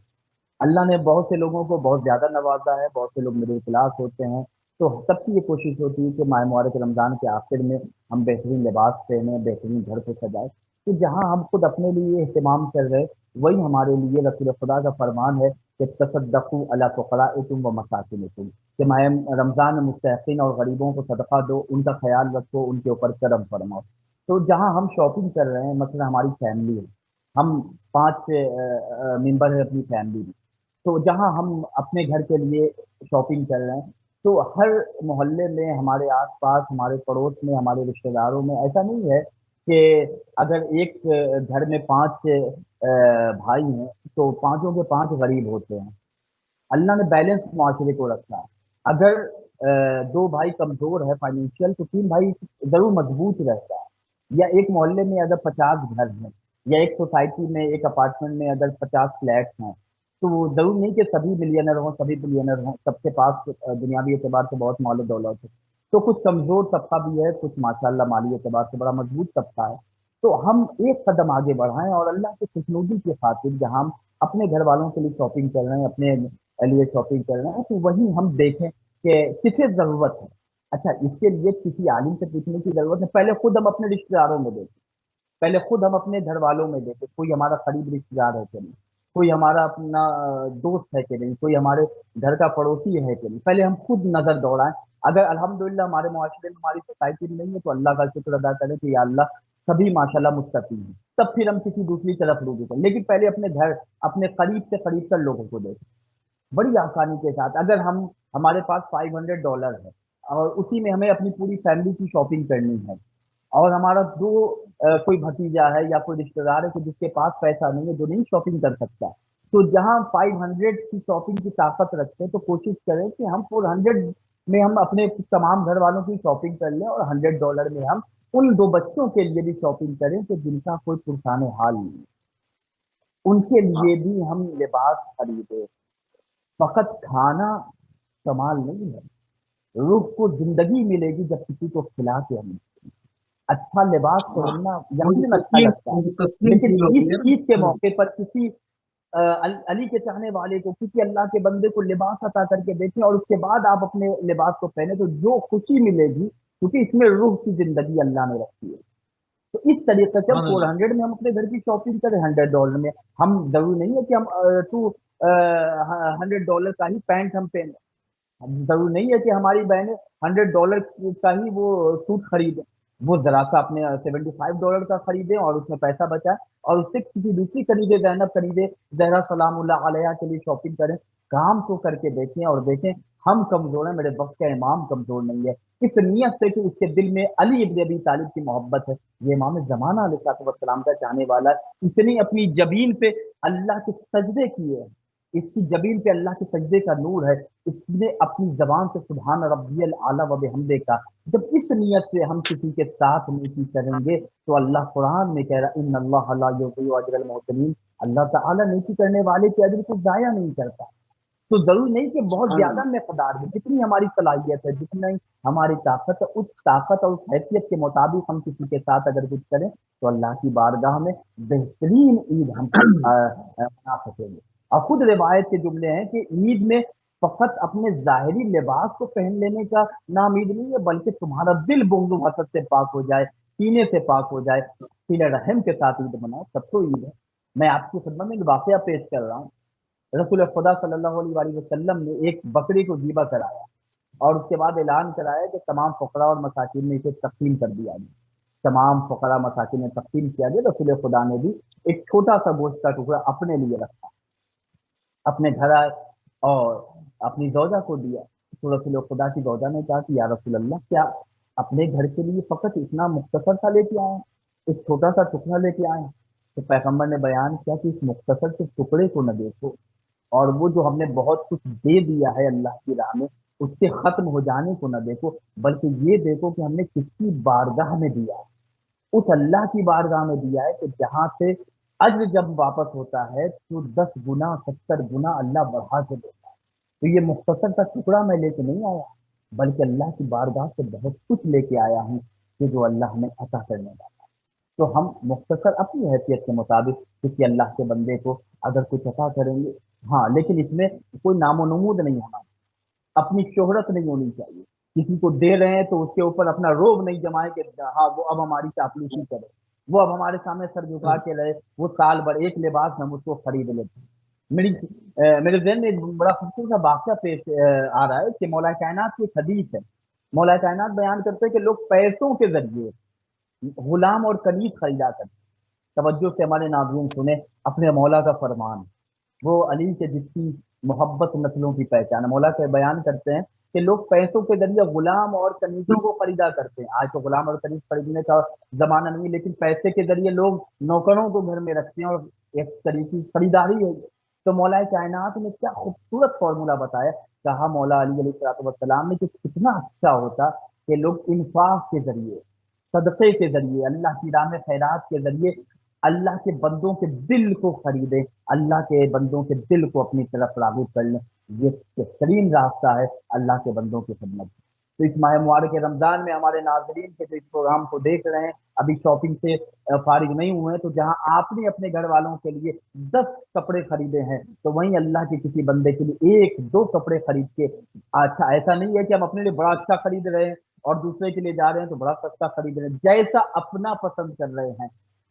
اللہ نے بہت سے لوگوں کو بہت زیادہ نوازا ہے، بہت سے لوگ مڈل کلاس ہوتے ہیں، تو سب کی یہ کوشش ہوتی ہے کہ ماہ مبارک رمضان کے آخر میں ہم بہترین لباس پہنیں، بہترین گھر کو سجائیں، کہ جہاں ہم خود اپنے لیے اہتمام کر رہے وہی ہمارے لیے رسول خدا کا فرمان ہے کہ تصدقوا علی فقرائکم و مساکینکم، کہ ماہ رمضان میں مستحقین اور غریبوں کو صدقہ دو، ان کا خیال رکھو، ان کے اوپر کرم فرماؤ۔ تو جہاں ہم شاپنگ کر رہے ہیں، مثلا ہماری فیملی ہے، ہم 5 ممبر ہیں اپنی فیملی میں، تو جہاں ہم اپنے گھر کے لیے شاپنگ کر رہے ہیں، تو ہر محلے میں، ہمارے آس پاس، ہمارے پڑوس میں، ہمارے رشتہ داروں میں ایسا نہیں ہے کہ اگر ایک گھر میں 5 بھائی ہیں تو پانچوں کے 5 غریب ہوتے ہیں۔ اللہ نے بیلنس معاشرے کو رکھا ہے۔ اگر 2 بھائی کمزور ہے فائنینشیل تو 3 بھائی ضرور مضبوط رہتا ہے۔ یا ایک محلے میں اگر 50 گھر ہیں، یا ایک سوسائٹی میں، ایک اپارٹمنٹ میں اگر 50 فلیٹس ہیں، تو وہ ضرور نہیں کہ سبھی ملینر ہوں، سبھی بلینر ہوں، سب کے پاس دنیاوی اعتبار سے بہت مال و دولت ہے، تو کچھ کمزور طبقہ بھی ہے، کچھ ماشاءاللہ مالی اعتبار سے بڑا مضبوط طبقہ ہے۔ تو ہم ایک قدم آگے بڑھائیں، اور اللہ کی خوشنودی کی خاطر جہاں ہم اپنے گھر والوں کے لیے شاپنگ کر رہے ہیں، اپنے لیے شاپنگ کر رہے ہیں، تو وہیں ہم دیکھیں کہ کسے ضرورت ہے۔ اچھا، اس کے لیے کسی عالم سے پوچھنے کی ضرورت ہے، پہلے خود ہم اپنے رشتے داروں میں دیکھیں پہلے خود ہم اپنے گھر والوں میں دیکھیں کوئی ہمارا قریب رشتے دار ہے کہ نہیں، کوئی ہمارا اپنا دوست ہے کہ نہیں، کوئی ہمارے گھر کا پڑوسی ہے کہ نہیں، پہلے ہم خود نظر دوڑائیں۔ اگر الحمدللہ ہمارے معاشرے میں، ہماری سوسائٹی میں نہیں ہے تو اللہ کا شکر ادا کریں کہ یا اللہ سبھی ماشاءاللہ مستقیم ہیں، تب پھر ہم کسی دوسری طرف رجوع کریں، لیکن پہلے اپنے گھر، اپنے قریب سے قریب تر لوگوں کو دیکھیں بڑی آسانی کے ساتھ۔ اگر ہمارے پاس $500 ہے اور اسی میں ہمیں اپنی پوری فیملی کی شاپنگ کرنی ہے، اور ہمارا جو کوئی بھتیجا ہے یا کوئی رشتے دار ہے کہ جس کے پاس پیسہ نہیں ہے، جو نہیں شاپنگ کر سکتا، تو جہاں 500 کی شاپنگ کی طاقت رکھتے ہیں تو کوشش کریں کہ ہم 400 میں ہم اپنے تمام گھر والوں کی شاپنگ کر لیں، اور $100 میں ہم ان دو بچوں کے لیے بھی شاپنگ کریں کہ جن کا کوئی پرسان حال نہیں ہے، ان کے لیے بھی ہم لباس خریدیں۔ فقط کھانا کمال نہیں ہے، روح کو زندگی ملے گی جب کسی کو کھلا کے ہم، اچھا لباس ہاں، پہننا مجھے یقیناً اچھا تسکین لگتا مجھے ہے، تسکین لیکن فیل اس ہوتی ہے عید کے نا۔ موقع پر کسی علی کے چاہنے والے کو، کسی اللہ کے بندے کو لباس عطا کر کے دیکھیں اور اس کے بعد آپ اپنے لباس کو پہنے تو جو خوشی ملے گی، کیونکہ اس میں روح کی زندگی اللہ نے رکھی ہے۔ تو اس طریقے سے ہم سبحان فور اللہ۔ ہنڈریڈ میں ہم اپنے گھر کی شاپنگ کریں، $100 میں ہم، ضروری نہیں ہے کہ ہم ٹو $100 کا ہی پینٹ ہم پہنے، ضروری نہیں ہے کہ ہماری بہنیں $100 کا ہی وہ سوٹ خریدیں، وہ ذرا سا اپنے $75 کا خریدیں اور اس میں پیسہ بچائیں، اور اس سے کسی دوسری خریدے، زینب خریدے، زہرا سلام اللہ علیہ کے لیے شاپنگ کریں۔ کام تو کر کے دیکھیں اور دیکھیں ہم کمزور ہیں، میرے وقت کا امام کمزور نہیں ہے، اس نیت سے کہ اس کے دل میں علی ابن ابی طالب کی محبت ہے، یہ امام زمانہ علیہ السلام کا چاہنے والا ہے، اتنی اپنی جبین پہ اللہ کے سجدے کیے ہیں، اس کی جبین پہ اللہ کے سجدے کا نور ہے، اس نے اپنی زبان سے سبحان ربی الاعلیٰ و بحمدہ کا، جب اس نیت سے ہم کسی کے ساتھ نیکی کریں گے تو اللہ قرآن میں کہہ رہا ان اللہ لا یضیع اجر المحسنین، اللہ تعالیٰ نیکی کرنے والے کے اجر کو ضائع نہیں کرتا۔ تو ضروری نہیں کہ بہت سبحان زیادہ اللہ۔ مقدار میں، جتنی ہماری صلاحیت ہے، جتنی ہماری طاقت ہے، اس طاقت اور اس حیثیت کے مطابق ہم کسی کے ساتھ اگر کچھ کریں تو اللہ کی بارگاہ میں بہترین عید ہم منا سکیں گے۔ اور خود روایت کے جملے ہیں کہ عید میں فقط اپنے ظاہری لباس کو پہن لینے کا نام عید نہیں ہے، بلکہ تمہارا دل بغض و حسد سے پاک ہو جائے، سینے سے پاک ہو جائے، صلہ رحم کے ساتھ عید مناؤ، تب تو عید ہے۔ میں آپ کی خدمت میں ایک واقعہ پیش کر رہا ہوں۔ رسول خدا صلی اللہ علیہ وآلہ وسلم نے ایک بکری کو ذبح کرایا اور اس کے بعد اعلان کرایا کہ تمام فقراء اور مساکین میں اسے تقسیم کر دیا گیا، تمام فقراء مساکین میں تقسیم کیا گیا۔ رسول خدا نے بھی ایک چھوٹا سا گوشت کا ٹکڑا اپنے لیے رکھا، اپنے گھر آئے اور اپنی زوجہ کو دیا، تو رسول خدا کی زوجہ نے کہا کہ یا رسول اللہ، کیا اپنے گھر کے لیے فقط اتنا مختصر سا لے کے آئے ہیں، ایک چھوٹا سا ٹکڑا لے کے آئے ہیں؟ تو پیغمبر نے بیان کیا کہ اس مختصر سے ٹکڑے کو نہ دیکھو، اور وہ جو ہم نے بہت کچھ دے دیا ہے اللہ کی راہ میں، اس کے ختم ہو جانے کو نہ دیکھو، بلکہ یہ دیکھو کہ ہم نے کس کی بارگاہ میں دیا ہے، اس اللہ کی بارگاہ میں دیا ہے کہ جہاں سے اجر جب واپس ہوتا ہے تو 10 گنا 70 گنا اللہ بڑھا کے دیتا ہے۔ تو یہ مختصر کا ٹکڑا میں لے کے نہیں آیا، بلکہ اللہ کی بارگاہ سے بہت کچھ لے کے آیا ہوں کہ جو اللہ ہمیں عطا کرنے والا ہے۔ تو ہم مختصر اپنی حیثیت کے مطابق کسی اللہ کے بندے کو اگر کچھ عطا کریں گے، ہاں، لیکن اس میں کوئی نام و نمود نہیں ہونا، اپنی شہرت نہیں ہونی چاہیے، کسی کو دے رہے ہیں تو اس کے اوپر اپنا روب نہیں جمائے کہ ہاں وہ اب ہماری چاپلوسی کرے، وہ اب ہمارے سامنے سر جھکا کے رہے، وہ سال بھر ایک لباس ہم اس کو خرید لیتے ہیں۔ میرے ذہن میں ایک بڑا خوبصورت سا واقعہ پیش آ رہا ہے کہ مولا کائنات کی ایک حدیث ہے، مولا کائنات بیان کرتے ہیں کہ لوگ پیسوں کے ذریعے غلام اور کنیز خریدا کرتے ہیں۔ توجہ سے ہمارے ناظرین سنیں اپنے مولا کا فرمان، وہ علی سے جس کی محبت نسلوں کی پہچان ہے، مولا کے بیان کرتے ہیں کہ لوگ پیسوں کے ذریعے غلام اور کنیزوں کو خریدا کرتے ہیں۔ آج تو غلام اور کنیز خریدنے کا زمانہ نہیں، لیکن پیسے کے ذریعے لوگ نوکروں کو گھر میں رکھتے ہیں اور ایک طریقے کی خریداری ہے۔ تو مولا کائنات نے کیا خوبصورت فارمولہ بتایا، کہا مولا علی علیہ السلام نے کہ کتنا اچھا ہوتا کہ لوگ انفاق کے ذریعے، صدقے کے ذریعے، اللہ کی راہ میں خیرات کے ذریعے اللہ کے بندوں کے دل کو خریدیں، اللہ کے بندوں کے دل کو اپنی طرف راغب کر لیں۔ یہ بہترین راستہ ہے اللہ کے بندوں کی خدمت۔ تو اس ماہ مبارک رمضان میں ہمارے ناظرین کے جو اس پروگرام کو دیکھ رہے ہیں، ابھی شاپنگ سے فارغ نہیں ہوئے ہیں، تو جہاں آپ نے اپنے گھر والوں کے لیے 10 کپڑے خریدے ہیں، تو وہیں اللہ کے کسی بندے کے لیے 1 2 کپڑے خرید کے، اچھا ایسا نہیں ہے کہ ہم اپنے لیے بڑا اچھا خرید رہے ہیں اور دوسرے کے لیے جا رہے ہیں تو بڑا سستا خرید رہے ہیں، جیسا اپنا پسند کر رہے ہیں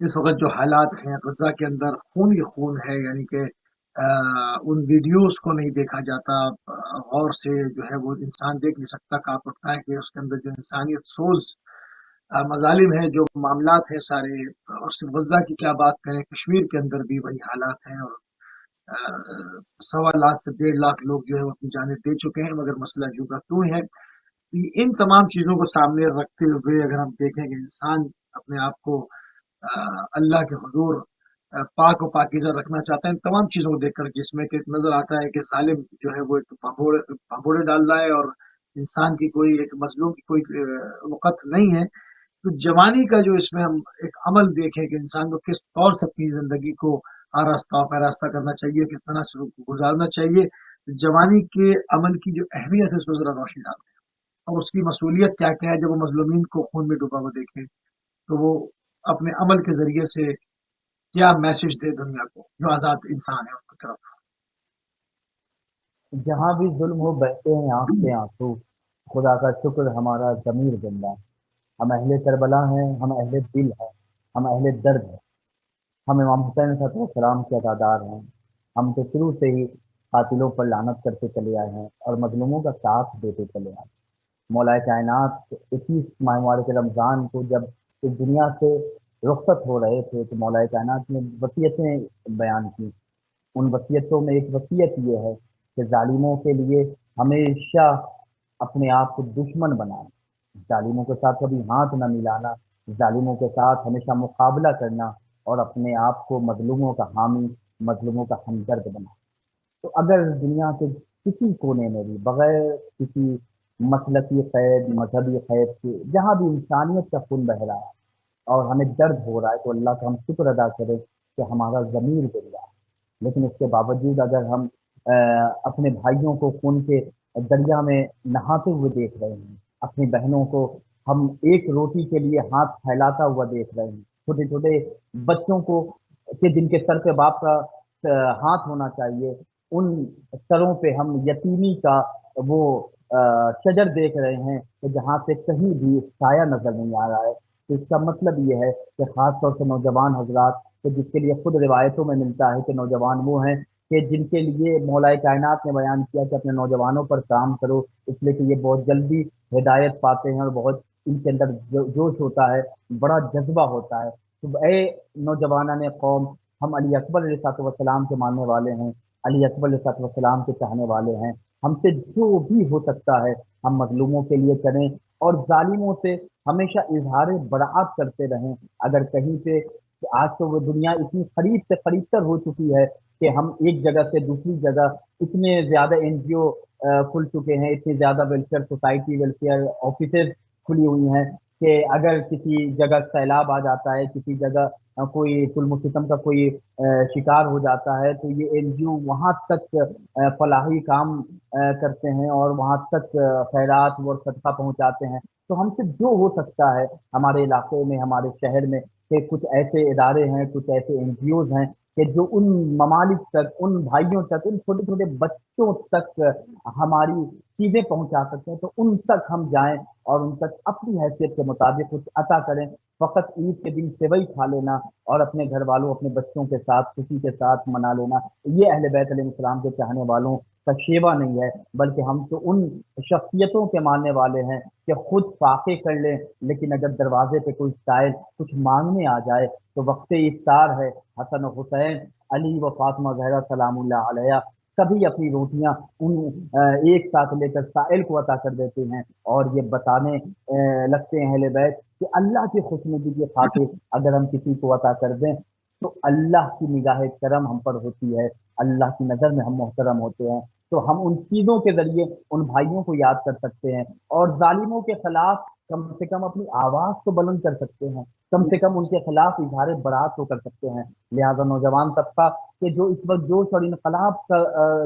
اس وقت جو حالات ہیں غزہ کے اندر، خون ہی خون ہے، یعنی کہ ان ویڈیوز کو نہیں دیکھا جاتا غور سے، جو ہے وہ انسان دیکھ نہیں سکتا، کانپ اٹھتا ہے کہ اس کے اندر جو انسانیت سوز مظالم ہیں، جو معاملات ہیں سارے. اور صرف غزہ کی کیا بات کریں، کشمیر کے اندر بھی وہی حالات ہیں، اور 1.25 سے 1.5 لوگ جو ہے وہ اپنی جانیں دے چکے ہیں، مگر مسئلہ جو کا تو ہے. ان تمام چیزوں کو سامنے رکھتے ہوئے اگر ہم دیکھیں کہ انسان اپنے آپ کو اللہ کے حضور پاک و پاکیزہ رکھنا چاہتا ہے، ان تمام چیزوں کو دیکھ کر جس میں کہ نظر آتا ہے کہ ظالم جو ہے وہ ایک بھگوڑے ڈال رہا ہے، اور انسان کی کوئی، ایک مظلوم کی کوئی وقت نہیں ہے. تو جوانی کا جو اس میں ہم ایک عمل دیکھیں کہ انسان کو کس طور سے اپنی زندگی کو آراستہ پیراستہ کرنا چاہیے، کس طرح سے گزارنا چاہیے. جوانی کے عمل کی جو اہمیت ہے اس پر ذرا روشنی ڈالتے ہیں، اور اس کی مسئولیت کیا کیا ہے. جب وہ مظلومین کو خون میں ڈوبا ہوا دیکھیں تو وہ اپنے عمل کے ذریعے سے کیا میسج دے دنیا کو، جو آزاد انسان ہے ان کی طرف. جہاں بھی ظلم ہو بہتے ہیں آنکھ سے آنسو، خدا کا شکر ہمارا ضمیر زندہ. ہم اہل کربلا ہیں، ہم اہل دل ہیں، ہم اہل درد ہیں. ہم امام حسین صلی اللہ علیہ وسلم کے عزادار ہیں. ہم تو شروع سے ہی قاتلوں پر لعنت کرتے چلے آئے ہیں اور مظلوموں کا ساتھ دیتے چلے آئے ہیں. مولا کائنات 21 ماہ مبارک رمضان کو جب اس دنیا سے رخصت ہو رہے تھے تو مولا کائنات نے وصیتیں بیان کی. ان وصیتوں میں ایک وصیت یہ ہے کہ ظالموں کے لیے ہمیشہ اپنے آپ کو دشمن بنانا، ظالموں کے ساتھ کبھی ہاتھ نہ ملانا، ظالموں کے ساتھ ہمیشہ مقابلہ کرنا، اور اپنے آپ کو مظلوموں کا حامی، مظلوموں کا ہمدرد بنانا. تو اگر دنیا کے کسی کونے میں بھی بغیر کسی مسلکی قید، مذہبی قید کے جہاں بھی انسانیت کا خون بہ رہا ہے اور ہمیں درد ہو رہا ہے تو اللہ کا ہم شکر ادا کریں کہ ہمارا ضمیر زندہ ہے. لیکن اس کے باوجود اگر ہم اپنے بھائیوں کو خون کے دریا میں نہاتے ہوئے دیکھ رہے ہیں، اپنی بہنوں کو ہم ایک روٹی کے لیے ہاتھ پھیلاتا ہوا دیکھ رہے ہیں، چھوٹے چھوٹے بچوں کو کہ جن کے سر پہ باپ کا ہاتھ ہونا چاہیے، ان سروں پہ ہم یتیمی کا وہ شجر دیکھ رہے ہیں کہ جہاں سے کہیں بھی سایہ نظر نہیں آ رہا ہے. تو اس کا مطلب یہ ہے کہ خاص طور سے نوجوان حضرات، کہ جس کے لیے خود روایتوں میں ملتا ہے کہ نوجوان وہ ہیں کہ جن کے لیے مولا کائنات نے بیان کیا کہ اپنے نوجوانوں پر کام کرو، اس لیے کہ یہ بہت جلدی ہدایت پاتے ہیں اور بہت ان کے اندر جوش ہوتا ہے، بڑا جذبہ ہوتا ہے. تو اے نوجوانان قوم، ہم علی اکبر علیہ الصلوۃ والسلام کے ماننے والے ہیں، علی اکبر علیہ الصلوۃ والسلام کے چاہنے والے ہیں. ہم سے جو بھی ہو سکتا ہے ہم مظلوموں کے لیے کریں اور ظالموں سے ہمیشہ اظہار برات کرتے رہیں. اگر کہیں پہ آج تو وہ دنیا اتنی قریب سے قریب تر ہو چکی ہے کہ ہم ایک جگہ سے دوسری جگہ اتنے زیادہ این جی او کھل چکے ہیں، اتنی زیادہ ویلفیئر سوسائٹی، ویلفیئر آفیسز کھلی ہوئی ہیں کہ اگر کسی جگہ سیلاب آ جاتا ہے، کسی جگہ کوئی ظلم و ستم کا کوئی شکار ہو جاتا ہے تو یہ این جی او وہاں تک فلاحی کام کرتے ہیں اور وہاں تک خیرات اور صدقہ پہنچاتے ہیں. تو ہم سے جو ہو سکتا ہے ہمارے علاقے میں، ہمارے شہر میں، کہ کچھ ایسے ادارے ہیں، کچھ ایسے این جی اوز ہیں کہ جو ان ممالک تک، ان بھائیوں تک، ان چھوٹے چھوٹے بچوں تک ہماری چیزیں پہنچا سکتے ہیں تو ان تک ہم جائیں اور ان تک اپنی حیثیت کے مطابق کچھ عطا کریں. فقط عید کے دن سیوئی کھا لینا اور اپنے گھر والوں، اپنے بچوں کے ساتھ خوشی کے ساتھ منا لینا، یہ اہل بیت علیہ السلام کے چاہنے والوں کا شیوا نہیں ہے. بلکہ ہم تو ان شخصیتوں کے ماننے والے ہیں کہ خود فاقے کر لیں، لیکن اگر دروازے پہ کوئی سائل کچھ مانگنے آ جائے تو وقت افطار ہے، حسن و حسین، علی و فاطمہ زہرا سلام اللہ علیہ سبھی اپنی روٹیاں ایک ساتھ لے کر سائل کو عطا کر دیتے ہیں اور یہ بتانے لگتے ہیں اہل بیت کہ اللہ کی خوشنودی کی خاطر اگر ہم کسی کو عطا کر دیں تو اللہ کی نگاہ کرم ہم پر ہوتی ہے، اللہ کی نظر میں ہم محترم ہوتے ہیں. تو ہم ان چیزوں کے ذریعے ان بھائیوں کو یاد کر سکتے ہیں اور ظالموں کے خلاف کم سے کم اپنی آواز تو بلند کر سکتے ہیں، کم سے کم ان کے خلاف اظہار برات تو کر سکتے ہیں. لہذا نوجوان طبقہ کہ جو اس وقت جوش اور انقلاب کا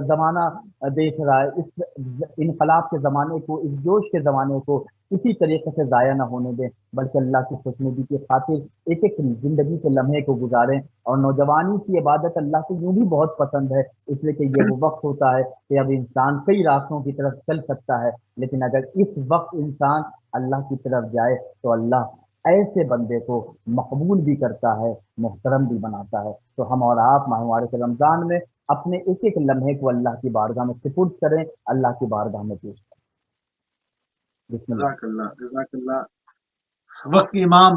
زمانہ دیکھ رہا ہے، اس انقلاب کے زمانے کو، اس جوش کے زمانے کو اسی طریقے سے ضائع نہ ہونے دیں، بلکہ اللہ کی خوشنودی کی خاطر ایک ایک زندگی کے لمحے کو گزاریں. اور نوجوانی کی عبادت اللہ کو یوں بھی بہت پسند ہے، اس لیے کہ یہ وہ وقت ہوتا ہے کہ اب انسان کئی راستوں کی طرف چل سکتا ہے، لیکن اگر اس وقت انسان اللہ کی طرف جائے تو اللہ ایسے بندے کو مقبول بھی کرتا ہے، محترم بھی بناتا ہے۔ تو ہم اور آپ ماہ مبارک رمضان میں اپنے ایک ایک لمحے کو اللہ کی بارگاہ میں سپرد کریں، اللہ کی بارگاہ میں پیش کریں۔ بسم اللہ۔ جزاک اللہ، جزاک اللہ۔ وقت کے امام،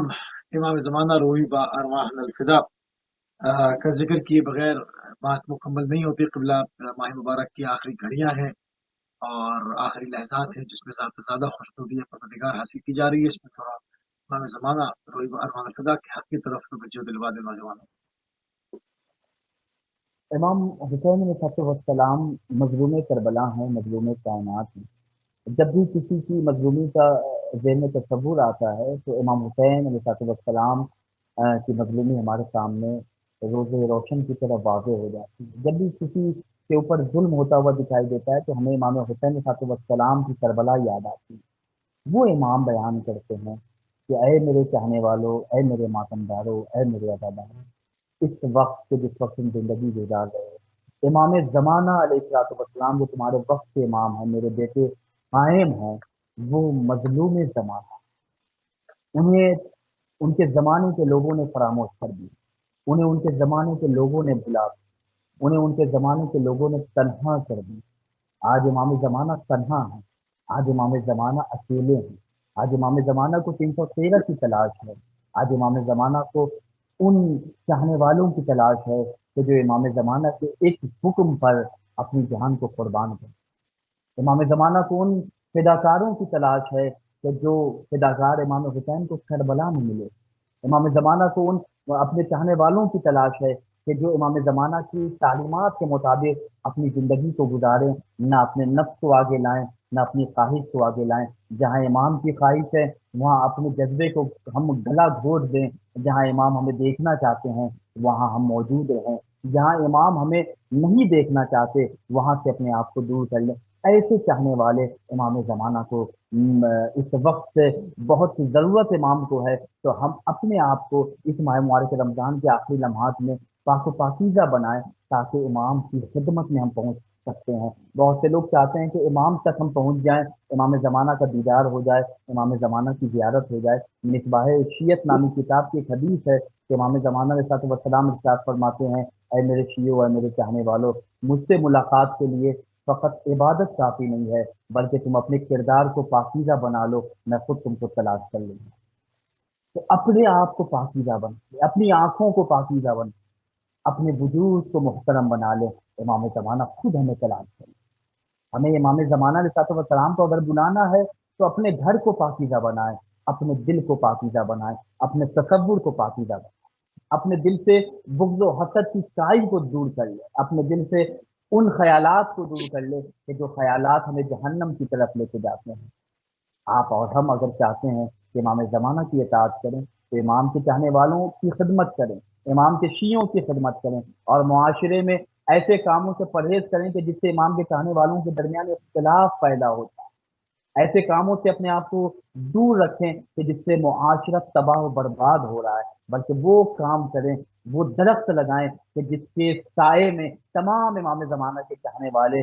امام زمانہ روحی با ارواحنا الفدا کا ذکر کیے بغیر بات مکمل نہیں ہوتی۔ قبلہ ماہ مبارک کی آخری گھڑیاں ہیں اور آخری لحظات ہیں جس میں زیادہ سے زیادہ خوشنودی پروردگار حاصل کی جا رہی ہے۔ اس میں تھوڑا امام زمانہ روحی با ارواحنا الفدا کے حق کی طرف توجہ دلوا دے نوجوانوں۔ امام حسین علیہ السلام مظلوم کربلا ہیں، مظلوم کائنات ہیں۔ جب بھی کسی کی مظلومی کا ذہن میں تصور آتا ہے تو امام حسین علیہ السلام کی مظلومی ہمارے سامنے روز روشن کی طرح واضح ہو جاتی ہے۔ جب بھی کسی کے اوپر ظلم ہوتا ہوا دکھائی دیتا ہے تو ہمیں امام حسین علیہ السلام کی کربلا یاد آتی ہے۔ وہ امام بیان کرتے ہیں کہ اے میرے چاہنے والوں، اے میرے ماتمداروں، اے میرے عزاداروں، اس وقت کے جس وقت تم زندگی گزار رہے ہو، امام زمانہ علیہ الصلوۃ والسلام جو تمہارے وقت کے امام ہیں، میرے بیٹے قائم ہیں، وہ مظلوم زمانہ، انہیں ان کے زمانے کے لوگوں نے فراموش کر دیا، انہیں ان کے زمانے کے لوگوں نے بھلا دیا، انہیں ان کے زمانے کے لوگوں نے تنہا کر دیا۔ آج امام زمانہ تنہا ہے، آج امام زمانہ اکیلے ہیں، آج امام زمانہ کو 313 کی تلاش ہے، آج امام زمانہ کو ان چاہنے والوں کی تلاش ہے کہ جو امام زمانہ کے ایک حکم پر اپنی جان کو قربان کریں۔ امام زمانہ کو ان فداکاروں کی تلاش ہے کہ جو فداکار امام حسین کو کربلا میں ملے۔ امام زمانہ کو ان اپنے چاہنے والوں کی تلاش ہے کہ جو امام زمانہ کی تعلیمات کے مطابق اپنی زندگی کو گزاریں، نہ اپنے نفس کو آگے لائیں، نہ اپنی خواہش کو آگے لائیں۔ جہاں امام کی خواہش ہے وہاں اپنے جذبے کو ہم گلا گھونٹ دیں، جہاں امام ہمیں دیکھنا چاہتے ہیں وہاں ہم موجود رہیں، جہاں امام ہمیں نہیں دیکھنا چاہتے وہاں سے اپنے آپ کو دور کر لیں۔ ایسے چاہنے والے امام زمانہ کو اس وقت سے بہت ضرورت امام کو ہے، تو ہم اپنے آپ کو اس ماہ مبارک رمضان کے آخری لمحات میں پاک و پاکیزہ بنائیں تاکہ امام کی خدمت میں ہم پہنچ سکتے ہیں۔ بہت سے لوگ چاہتے ہیں کہ امام تک ہم پہنچ جائیں، امام زمانہ کا دیدار ہو جائے، امام زمانہ کی زیارت ہو جائے۔ مصباح شیعت نامی کتاب کی ایک حدیث ہے کہ امام زمانہ علیہ السلام ارشاد فرماتے ہیں، اے میرے شیعو، اے میرے چاہنے والوں، مجھ سے ملاقات کے لیے فقط عبادت کافی نہیں ہے، بلکہ تم اپنے کردار کو پاکیزہ بنا لو، میں خود تم کو تلاش کر لوں گا۔ تو اپنے آپ کو پاکیزہ بنا، اپنی آنکھوں کو پاکیزہ بنا، اپنے وجود کو محترم بنا لے، امام زمانہ خود ہمیں تلاش کرے۔ ہمیں امام زمانہ علیہ السلام کو اگر بلانا ہے تو اپنے گھر کو پاکیزہ بنائیں، اپنے دل کو پاکیزہ بنائیں، اپنے تصور کو پاکیزہ بنائیں، اپنے دل سے بغض و حسد کی کائی کو دور کر لے، اپنے دل سے ان خیالات کو دور کر لے کہ جو خیالات ہمیں جہنم کی طرف لے کے جاتے ہیں۔ آپ اور ہم اگر چاہتے ہیں کہ امام زمانہ کی اطاعت کریں تو امام کے چاہنے والوں کی خدمت کریں، امام کے شیعوں کی خدمت کریں، اور معاشرے میں ایسے کاموں سے پرہیز کریں کہ جس سے امام کے چاہنے والوں کے درمیان اختلاف پیدا ہوتا ہے۔ ایسے کاموں سے اپنے آپ کو دور رکھیں کہ جس سے معاشرت تباہ و برباد ہو رہا ہے، بلکہ وہ کام کریں، وہ درخت لگائیں کہ جس کے سائے میں تمام امام زمانہ کے چاہنے والے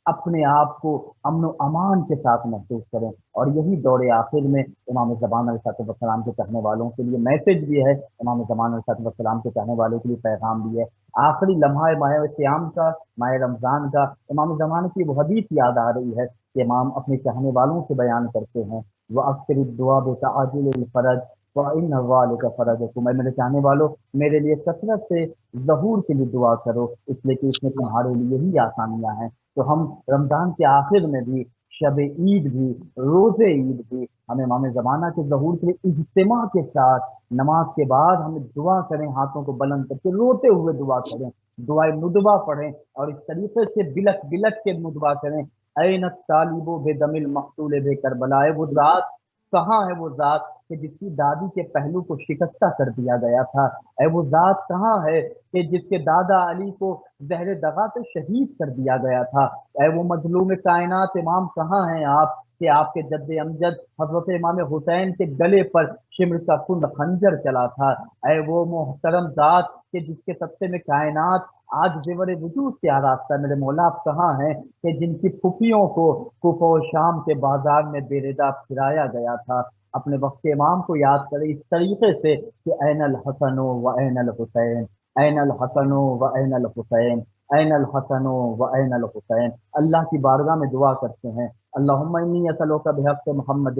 اپنے آپ کو امن و امان کے ساتھ محسوس کریں۔ اور یہی دور آخر میں امام زمان علیہ السلام کے چاہنے والوں کے لیے میسج بھی ہے، امام زمان علیہ السلام کے چاہنے والوں کے لیے پیغام بھی ہے۔ آخری لمحہ ماہ سیام کا، ماہ رمضان کا، امام زمان کی وہ حدیث یاد آ رہی ہے کہ امام اپنے چاہنے والوں سے بیان کرتے ہیں، وہ اکثر دعا بتعاجل الفرج وَإِنَّ ذَلِكَ فَرَجُكُمْ، اے میرے چاہنے والوں میرے لیے کثرت سے ظہور کے لیے دعا کرو، اس لیے کہ اس میں تمہارے لیے ہی آسانیاں ہیں۔ تو ہم رمضان کے آخر میں بھی، شب عید بھی، روز عید بھی، ہم امام زمانہ کے ظہور کے لیے اجتماع کے ساتھ نماز کے بعد ہم دعا کریں، ہاتھوں کو بلند کر کے روتے ہوئے دعا کریں، دعائے ندبہ پڑھیں، اور اس طریقے سے بلک بلک کے ندبہ کریں، این الطالب بے دم المقتول بے کربلا، وہ ذات کہاں ہے، وہ ذات کہ جس کی دادی کے پہلو کو شکستہ کر دیا گیا تھا، اے وہ ذات کہاں ہے کہ جس کے دادا علی کو زہر دغا پہ شہید کر دیا گیا تھا، اے وہ مظلوم کائنات امام کہاں ہیں آپ کہ آپ کے جد امجد حضرت امام حسین کے گلے پر شمر کا کند خنجر چلا تھا، اے وہ محترم ذات کہ جس کے صدقے میں کائنات آج زیور وجود کیا راستہ ہے؟ میرے مولا آپ کہاں ہیں کہ جن کی پھوپھیوں کو کوفہ و شام کے بازار میں بے ردا پھرایا گیا تھا؟ اپنے وقت کے امام کو یاد کرے اس طریقے سے کہ این الحسن و این الحسین، این الحسن و این الحسین، این الحسن و این الحسین۔ اللہ کی بارگاہ میں دعا کرتے ہیں، اللہم انی اسألوک بحق محمد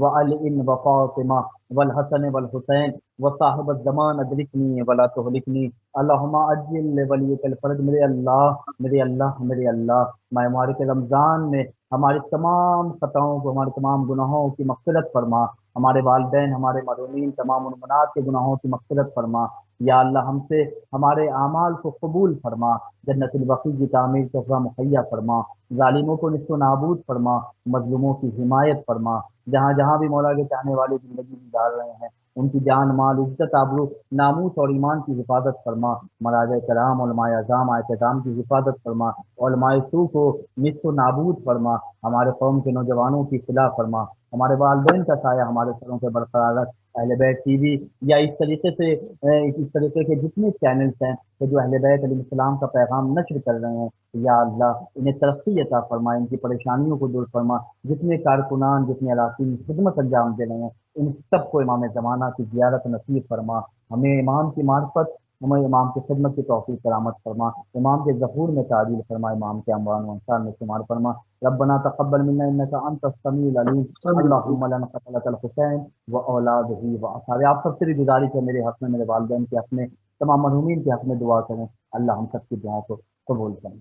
وعلی و فاطمہ والحسن والحسین وصاحب الزمان ادرکنی ولا تہلکنی، اللہم عجل ولیک الفرج۔ میرے اللہ، میرے اللہ، میرے اللہ، ماہ مبارک رمضان میں ہماری تمام خطاؤں کو، ہمارے تمام گناہوں کی مغفرت فرما، ہمارے والدین، ہمارے مرحومین تمام المنات کے گناہوں کی مغفرت فرما۔ یا اللہ ہم سے ہمارے اعمال کو قبول فرما، جنت البقیع کی تعمیر کا فضا مہیا فرما، ظالموں کو نصف و نابود فرما، مظلوموں کی حمایت فرما۔ جہاں جہاں بھی مولا کے چاہنے والے زندگی گزار رہے ہیں ان کی جان، مال، عزت، آبرو، ناموس اور ایمان کی حفاظت فرما۔ مراجع کرام، علماء اعظام، اعتدام کی حفاظت فرما، علماء سو کو نصف و نابود فرما، ہمارے قوم کے نوجوانوں کی اصلاح فرما، ہمارے والدین کا سایہ ہمارے سروں پہ برقرار رکھ۔ اہل بیت ٹی وی یا اس طریقے سے اس طریقے کے جتنے چینلز ہیں کہ جو اہل بیت علیہ السلام کا پیغام نشر کر رہے ہیں، یا اللہ انہیں ترقی عطا فرما، ان کی پریشانیوں کو دور فرما۔ جتنے کارکنان، جتنے علاقین خدمت انجام دے رہے ہیں ان سب کو امام زمانہ کی زیارت نصیب فرما، ہمیں امام کی معرفت، ہمیں امام کی خدمت کی توفیق کرامت فرما، امام کے ظہور میں تعدیل فرما، امام کے اموان و انصار میں شمار فرما۔ ربنا تقبل منا انك انت السميع العليم، اللهم لنا قتلة الحسین و اولادہ و اصحابہ۔ آپ سب سے بھی گزارش ہے میرے حق میں، میرے والدین کے حق میں، تمام مرحومین کے حق میں دعا کریں، اللہ ہم سب کی دعاؤں کو قبول کریں۔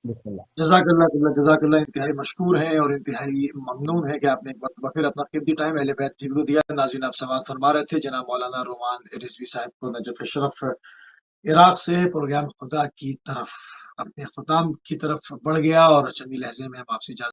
بسم اللہ۔ جزاک اللہ انتہائی مشکور ہیں اور انتہائی ممنون ہے کہ آپ نے ایک مرتبہ پھر اپنا قیمتی ٹائم اہل بیت ٹی وی کو دیا۔ ناظرین آپ سماعت فرما رہے تھے جناب مولانا رومان رضوی صاحب کو نجف شرف عراق سے۔ پروگرام خدا کی طرف اپنے اختتام کی طرف بڑھ گیا اور چند لہجے میں ہم آپ سے اجازت